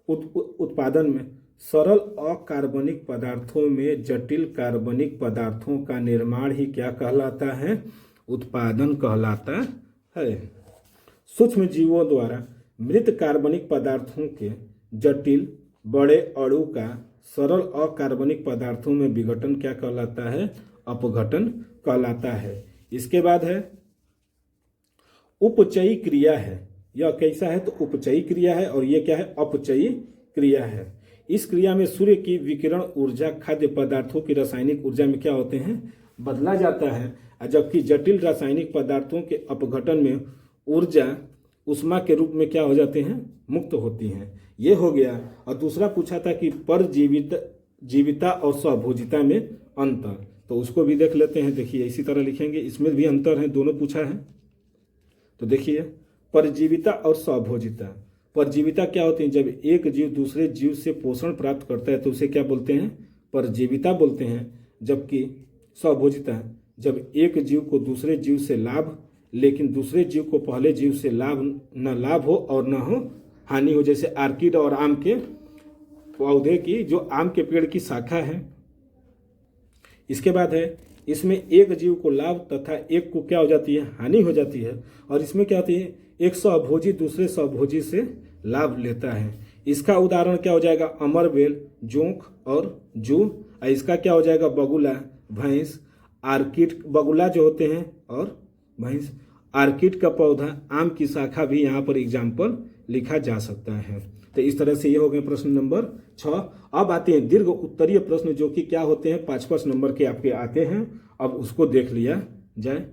उत्पादन में सरल अकार्बनिक पदार्थों में जटिल कार्बनिक पदार्थों का निर्माण ही क्या कहलाता है? उत्पादन कहलाता है। सूक्ष्म जीवों द्वारा मृत कार्बनिक पदार्थों के जटिल बड़े अणु का सरल अकार्बनिक पदार्थों में विघटन क्या कहलाता है? अपघटन कहलाता है। इसके बाद है उपचयी क्रिया है। यह कैसा है? तो उपचयी क्रिया है, और यह क्या है? अपचयी क्रिया है। इस क्रिया में सूर्य की विकिरण ऊर्जा खाद्य पदार्थों की रासायनिक ऊर्जा में क्या होते हैं? बदला जाता है, जबकि जटिल रासायनिक पदार्थों के अपघटन में ऊर्जा उष्मा के रूप में क्या हो जाते हैं? मुक्त होती हैं। ये हो गया। और दूसरा पूछा था कि परजीविता और स्वभोजिता में अंतर, तो उसको भी देख लेते हैं। देखिए इसी तरह लिखेंगे, इसमें भी अंतर है, दोनों पूछा है। तो देखिए परजीविता और स्वभोजिता। परजीविता क्या होती है? जब एक जीव दूसरे जीव से पोषण प्राप्त करता है तो उसे क्या बोलते हैं? परजीविता बोलते हैं। जबकि स्वभोजिता, जब एक जीव को दूसरे जीव से लाभ, लेकिन दूसरे जीव को पहले जीव से न लाभ हो और न हो हानि हो, जैसे आर्किड और आम के पौधे की, जो आम के पेड़ की शाखा है। इसके बाद है इसमें एक जीव को लाभ तथा एक को क्या हो जाती है? हानि हो जाती है। और इसमें क्या होती है? एक स्वभोजी दूसरे स्वभोजी से लाभ लेता है। इसका उदाहरण क्या हो जाएगा? अमरबेल, जोंक और जू। इसका क्या हो जाएगा? बगुला, भैंस, आर्किड, बगुला जो होते हैं और भैंस। आर्किड का पौधा, आम की शाखा भी यहाँ पर एग्जाम्पल लिखा जा सकता है। तो इस तरह से ये हो गए प्रश्न नंबर 6। अब आते हैं दीर्घ उत्तरीय प्रश्न, जो कि क्या होते हैं? 5-5 नंबर के आपके आते हैं। अब उसको देख लिया जाए।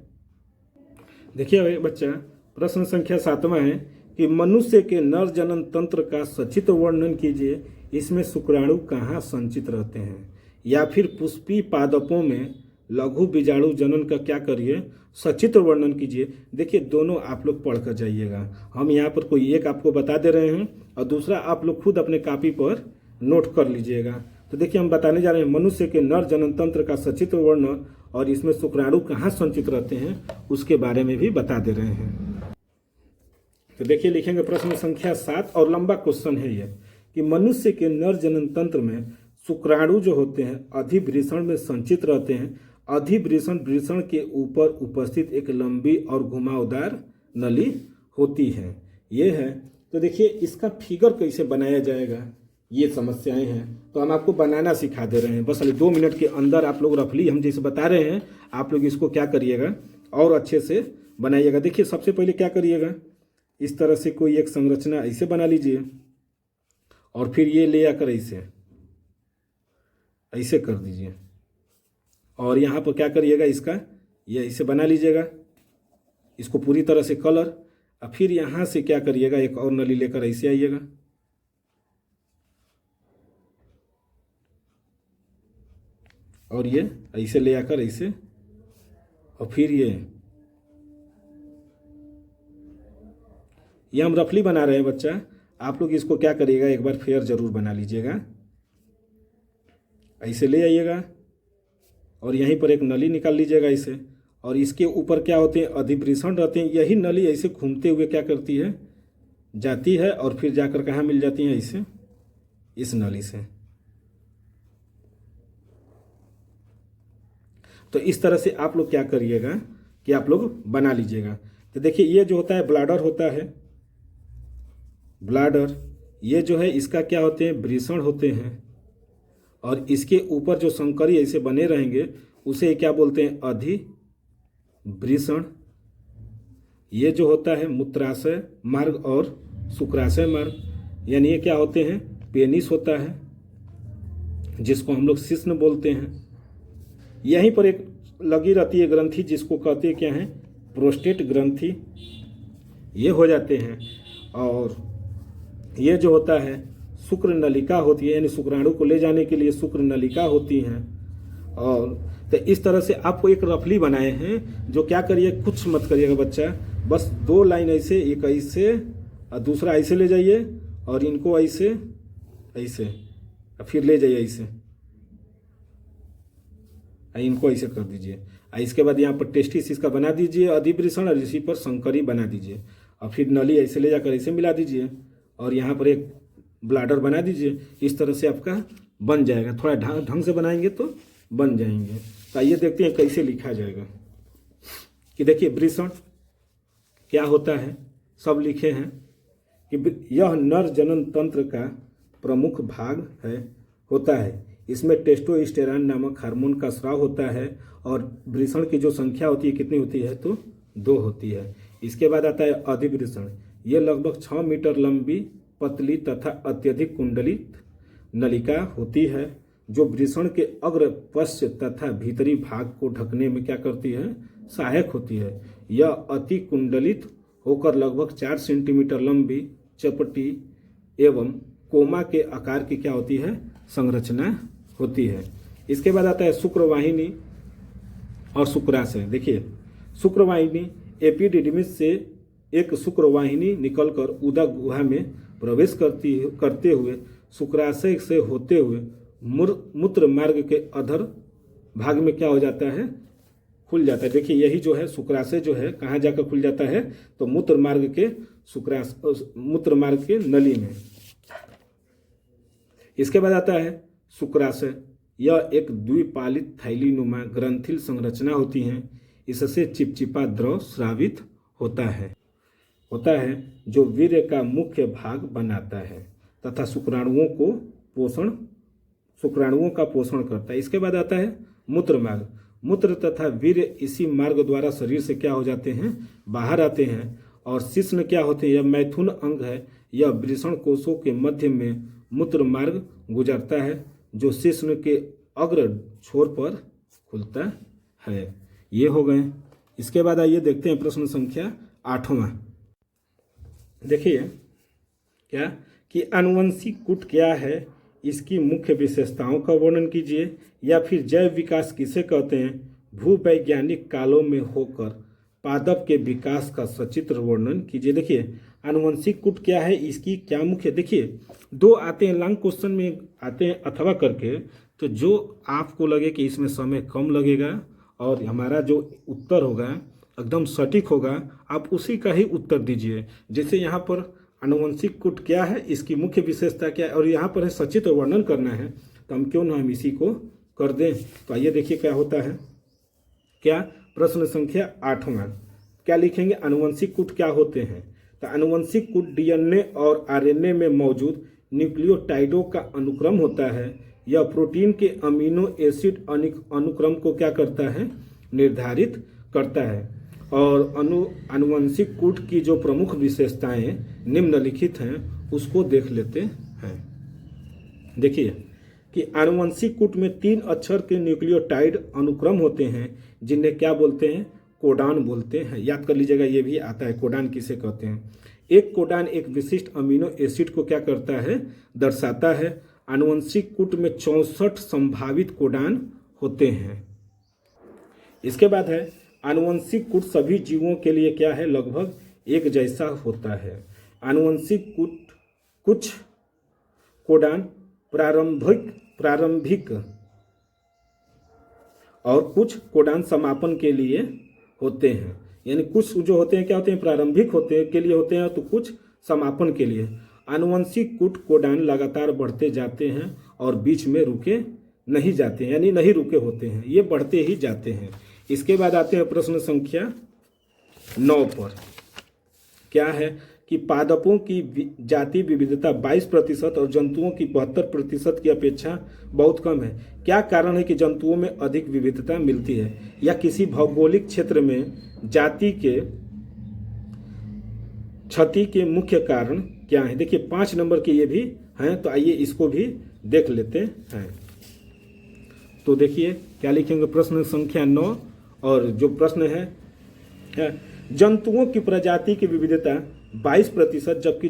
देखिए बच्चा, प्रश्न संख्या 7वां है कि मनुष्य के नर जनन तंत्र का सचित्र वर्णन कीजिए। इसमें शुक्राणु कहाँ संचित रहते हैं? या फिर पुष्पी पादपों में लघु बीजाणु जनन का क्या करिए? सचित्र वर्णन कीजिए। देखिए दोनों आप लोग पढ़ कर जाइएगा। हम यहाँ पर कोई एक आपको बता दे रहे हैं और दूसरा आप लोग खुद अपने कॉपी पर नोट कर लीजिएगा। तो देखिए हम बताने जा रहे हैं मनुष्य के नर जनन तंत्र का सचित्र वर्णन, और इसमें शुक्राणु कहाँ संचित रहते हैं उसके बारे में भी बता दे रहे हैं। तो देखिए लिखेंगे प्रश्न संख्या 7, और लंबा क्वेश्चन है ये, कि मनुष्य के नर जनन तंत्र में शुक्राणु जो होते हैं अधिवृषण में संचित रहते हैं। अधिवृषण वृषण के ऊपर उपस्थित एक लंबी और घुमावदार नली होती है। ये है। तो देखिए इसका फिगर कैसे बनाया जाएगा, ये समस्याएं हैं, तो हम आपको बनाना सिखा दे रहे हैं। बस अभी 2 मिनट के अंदर आप लोग रफली हम जैसे बता रहे हैं, आप लोग इसको क्या करिएगा और अच्छे से बनाइएगा। देखिए सबसे पहले क्या करिएगा, इस तरह से कोई एक संरचना ऐसे बना लीजिए, और फिर ये ले आकर ऐसे कर दीजिए, और यहाँ पर क्या करिएगा, इसका ये ऐसे बना लीजिएगा, इसको पूरी तरह से कलर। और फिर यहाँ से क्या करिएगा, एक और नली लेकर ऐसे आइएगा, और ये ऐसे ले आकर ऐसे, और फिर ये हम रफली बना रहे हैं बच्चा। आप लोग इसको क्या करिएगा, एक बार फेयर जरूर बना लीजिएगा। ऐसे ले आइएगा और यहीं पर एक नली निकाल लीजिएगा ऐसे, और इसके ऊपर क्या होते हैं, अधिवृषण रहते हैं। यही नली ऐसे घूमते हुए क्या करती है, जाती है, और फिर जाकर कहाँ मिल जाती है, ऐसे इस नली से। तो इस तरह से आप लोग क्या करिएगा कि आप लोग बना लीजिएगा। तो देखिए ये जो होता है ब्लाडर होता है, ब्लाडर ये जो है इसका क्या होते हैं, वृषण होते हैं, और इसके ऊपर जो संकरी ऐसे बने रहेंगे उसे क्या बोलते हैं, अधिवृषण। ये जो होता है मूत्राशय मार्ग और शुक्राशय मार्ग, यानी ये क्या होते हैं, पेनिस होता है, जिसको हम लोग शिश्न बोलते हैं। यहीं पर एक लगी रहती है ग्रंथि, जिसको कहते हैं क्या है, प्रोस्टेट ग्रंथि। ये हो जाते हैं। और ये जो होता है शुक्र नलिका होती है, यानी शुक्राणु को ले जाने के लिए शुक्र नलिका होती हैं। और तो इस तरह से आपको एक रफली बनाए हैं, जो क्या करिए, कुछ मत करिएगा बच्चा, बस 2 लाइन ऐसे, एक ऐसे और दूसरा ऐसे ले जाइए, और इनको ऐसे ऐसे फिर ले जाइए ऐसे, इनको ऐसे कर दीजिए। इसके बाद यहाँ पर टेस्टिस इसका बना दीजिए अधिवृषण, और इसी पर संकरी बना दीजिए, और फिर नली ऐसे ले जाकर ऐसे मिला दीजिए, और यहाँ पर एक ब्लाडर बना दीजिए, इस तरह से आपका बन जाएगा। थोड़ा ढंग से बनाएंगे तो बन जाएंगे। तो आइए देखते हैं कैसे लिखा जाएगा। कि देखिए वृषण क्या होता है, सब लिखे हैं कि यह नर जनन तंत्र का प्रमुख भाग है होता है। इसमें टेस्टोस्टेरोन नामक हार्मोन का स्राव होता है और वृषण की जो संख्या होती है कितनी होती है, तो 2 होती है। इसके बाद आता है अधिवृषण। ये लगभग 6 मीटर लंबी, पतली तथा अत्यधिक कुंडलित नलिका होती है जो वृषण के अग्र, पश्च तथा भीतरी भाग को ढकने में क्या करती है, सहायक होती है। यह अति कुंडलित होकर लगभग 4 सेंटीमीटर लंबी, चपटी एवं कोमा के आकार की क्या होती है, संरचना होती है। इसके बाद आता है शुक्रवाहिनी और शुक्राशय। देखिए शुक्रवाहिनी एपिडिडिमिस से एक शुक्रवाहिनी निकलकर उदक गुहा में प्रवेश करते हुए शुक्राशय से होते हुए मूत्र मार्ग के अधर भाग में क्या हो जाता है, खुल जाता है। देखिए यही जो है शुक्राशय जो है कहाँ जाकर खुल जाता है, तो मूत्र मार्ग के नली में। इसके बाद आता है शुक्राशय। यह एक द्विपालित थैलीनुमा ग्रंथिल संरचना होती है। इससे चिपचिपा द्रव स्रावित होता है जो वीर्य का मुख्य भाग बनाता है तथा शुक्राणुओं का पोषण करता है। इसके बाद आता है मूत्र मार्ग। मूत्र तथा वीर्य इसी मार्ग द्वारा शरीर से क्या हो जाते हैं, बाहर आते हैं। और शिश्न क्या होते हैं, यह मैथुन अंग है। यह वृषण कोशों के मध्य में मूत्र मार्ग गुजरता है जो शिश्न के अग्र छोर पर खुलता है। ये हो गए। इसके बाद आइए देखते हैं प्रश्न संख्या 8वां। देखिए क्या कि आनुवंशिक कूट क्या है, इसकी मुख्य विशेषताओं का वर्णन कीजिए। या फिर जैव विकास किसे कहते हैं, भूवैज्ञानिक कालों में होकर पादप के विकास का सचित्र वर्णन कीजिए। देखिए आनुवंशिक कूट क्या है, इसकी क्या मुख्य, देखिए 2 आते हैं लॉन्ग क्वेश्चन में आते हैं अथवा करके, तो जो आपको लगे कि इसमें समय कम लगेगा और हमारा जो उत्तर होगा एकदम सटीक होगा, आप उसी का ही उत्तर दीजिए। जैसे यहाँ पर आनुवंशिक कूट क्या है, इसकी मुख्य विशेषता क्या है, और यहाँ पर है सचित्र वर्णन करना है, तो हम क्यों ना हम इसी को कर दें। तो आइए देखिए क्या होता है। क्या प्रश्न संख्या 8वां क्या लिखेंगे, आनुवंशिक कूट क्या होते हैं। तो आनुवंशिक कूट डीएनए और आरएनए में मौजूद न्यूक्लियोटाइडों का अनुक्रम होता है। यह प्रोटीन के अमीनो एसिड अनुक्रम को क्या करता है, निर्धारित करता है। और आनुवंशिक कूट की जो प्रमुख विशेषताएं निम्नलिखित हैं उसको देख लेते हैं। देखिए कि आनुवंशिक कूट में 3 अक्षर के न्यूक्लियोटाइड अनुक्रम होते हैं जिन्हें क्या बोलते हैं, कोडान बोलते हैं। याद कर लीजिएगा, ये भी आता है कोडान किसे कहते हैं। एक कोडान एक विशिष्ट अमीनो एसिड को क्या करता है, दर्शाता है। आनुवंशिक कूट में 64 संभावित कोडान होते हैं। इसके बाद है आनुवंशिक कूट सभी जीवों के लिए क्या है, लगभग एक जैसा होता है। आनुवंशिक कूट कुछ कोडान प्रारंभिक और कुछ कोडान समापन के लिए होते हैं। यानी कुछ जो होते हैं क्या होते हैं, प्रारंभिक होते के लिए होते हैं, तो कुछ समापन के लिए। आनुवंशिक कूट कोडान लगातार बढ़ते जाते हैं और बीच में रुके नहीं जाते हैं, यानी नहीं रुके होते हैं, ये बढ़ते ही जाते हैं। इसके बाद आते हैं प्रश्न संख्या 9 पर। क्या है कि पादपों की जाति विविधता 22% और जंतुओं की 72% की अपेक्षा बहुत कम है। क्या कारण है कि जंतुओं में अधिक विविधता मिलती है, या किसी भौगोलिक क्षेत्र में जाति के क्षति के मुख्य कारण क्या है। देखिए 5 नंबर के ये भी हैं, तो आइए इसको भी देख लेते हैं। तो देखिए क्या लिखेंगे, प्रश्न संख्या 9 और जो प्रश्न है जंतुओं की प्रजाति की विविधता 22%, जबकि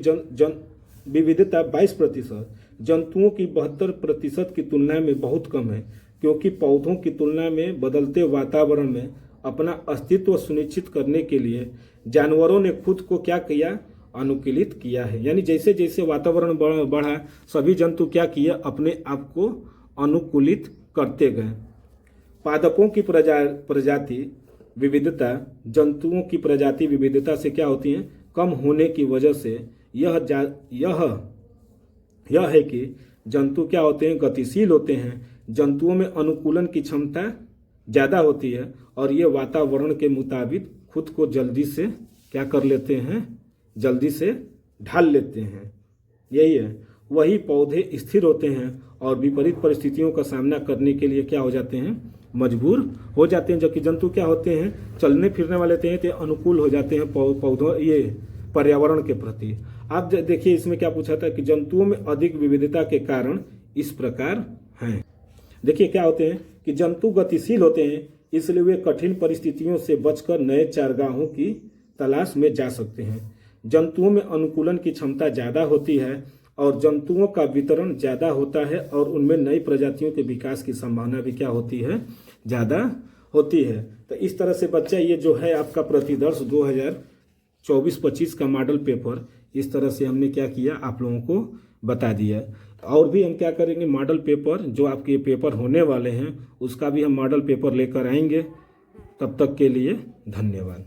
विविधता 22% जंतुओं की 72% की तुलना में बहुत कम है, क्योंकि पौधों की तुलना में बदलते वातावरण में अपना अस्तित्व सुनिश्चित करने के लिए जानवरों ने खुद को क्या किया, अनुकूलित किया है। यानी जैसे जैसे वातावरण बढ़ा सभी जंतु क्या किया, अपने आप को अनुकूलित करते गए। पादपों की प्रजाति विविधता जंतुओं की प्रजाति विविधता से क्या होती है, कम होने की वजह से यह है कि जंतु क्या होते हैं, गतिशील होते हैं। जंतुओं में अनुकूलन की क्षमता ज़्यादा होती है और ये वातावरण के मुताबिक खुद को जल्दी से क्या कर लेते हैं, जल्दी से ढाल लेते हैं। यही है। वही पौधे स्थिर होते हैं और विपरीत परिस्थितियों का सामना करने के लिए क्या हो जाते हैं, मजबूर हो जाते हैं। जबकि जंतु क्या होते हैं, चलने फिरने वाले होते हैं तो अनुकूल हो जाते हैं पौधों ये पर्यावरण के प्रति। आप देखिए इसमें क्या पूछा था कि जंतुओं में अधिक विविधता के कारण इस प्रकार हैं। देखिए क्या होते हैं कि जंतु गतिशील होते हैं, इसलिए वे कठिन परिस्थितियों से बचकर नए चारागाहों की तलाश में जा सकते हैं। जंतुओं में अनुकूलन की क्षमता ज़्यादा होती है और जंतुओं का वितरण ज़्यादा होता है और उनमें नई प्रजातियों के विकास की संभावना भी क्या होती है, ज़्यादा होती है। तो इस तरह से बच्चा ये जो है आपका प्रतिदर्श 2024-25 का मॉडल पेपर, इस तरह से हमने क्या किया, आप लोगों को बता दिया। और भी हम क्या करेंगे, मॉडल पेपर जो आपके पेपर होने वाले हैं उसका भी हम मॉडल पेपर लेकर आएंगे। तब तक के लिए धन्यवाद।